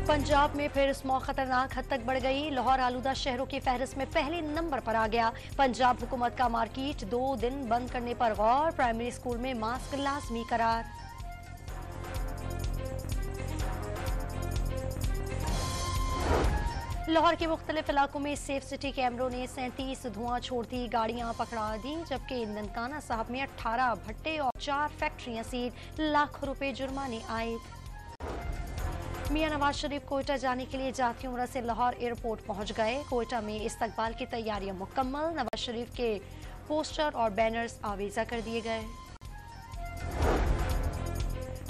पंजाब में फिर स्मॉग खतरनाक हद तक बढ़ गई। लाहौर आलूदा शहरों की फहरिस्त में पहले नंबर पर आ गया। पंजाब हुकूमत का मार्केट 2 दिन बंद करने पर गौर। प्राइमरी स्कूल में मास्क लाजमी करार। लाहौर के मुख्तलिफ इलाकों में सेफ सिटी कैमरों ने 37 धुआं छोड़ दी, गाड़ियां पकड़ा दी, जबकि ननकाना साहब में 18 भट्टे और 4 फैक्ट्रियां सील, लाखों रुपए जुर्माने आए। मियां नवाज शरीफ कोयटा जाने के लिए जाती उम्र से लाहौर एयरपोर्ट पहुंच गए। कोयटा में इस्तकबाल की तैयारियां मुकम्मल। नवाज शरीफ के पोस्टर और बैनर्स आवेजा कर दिए गए।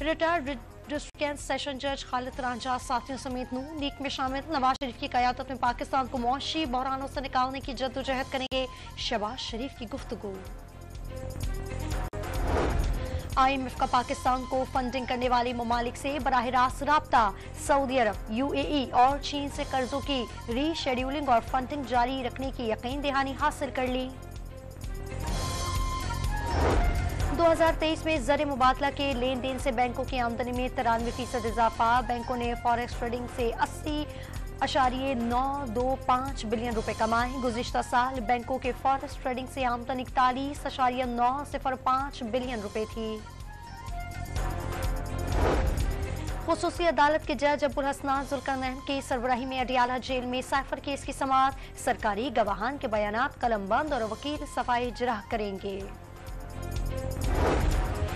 रिटायर्ड डिस्ट्रिक्ट सेशन जज खालिद रांझा साथियों समेत नून लीग में शामिल। नवाज शरीफ की क़यादत में पाकिस्तान को मुआशी बहरानों से निकालने की जद्दोजहद करेंगे। शहबाज शरीफ की गुफ्तगू। IMF का पाकिस्तान को फंडिंग करने वाले ममालिक से बराह रास्त राब्ता। सऊदी अरब, UAE और चीन से कर्जों की रीशेड्यूलिंग और फंडिंग जारी रखने की यकीन दहानी हासिल कर ली। 2023 में ज़र मुबादला के लेन देन से बैंकों की आमदनी में 93% इजाफा। बैंकों ने फॉरेक्स ट्रेडिंग से 80.925 बिलियन रुपए कमाए। गुज़िश्ता साल बैंकों के फॉरेक्स ट्रेडिंग से आमदनी 41.905 बिलियन रुपए थी। खुसूसी अदालत के जज अबुल हसनान जुल्करनैन की सरबराही में अडियाला जेल में साइफर केस की समाअत। सरकारी गवाहान के बयानात कलमबंद और वकील सफाई जराह करेंगे।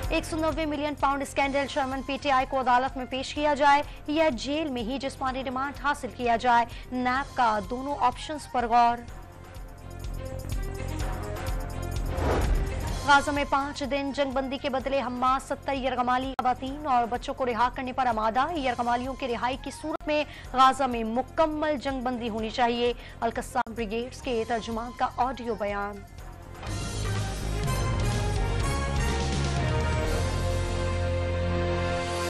190 million pound scandal chairman PTI को अदालत में पेश किया जाए या जेल में ही जिस्मानी रिमांड हासिल किया जाए। नैब का दोनों ऑप्शंस पर गौर। गाजा में 5 दिन जंगबंदी के बदले हमास 70 यरगमाली खवातीन और बच्चों को रिहा करने पर आमादा। यरगमालियों की रिहाई की सूरत में गाजा में मुकम्मल जंगबंदी होनी चाहिए। अल-कस्साम ब्रिगेड्स के तर्जुमान का ऑडियो बयान।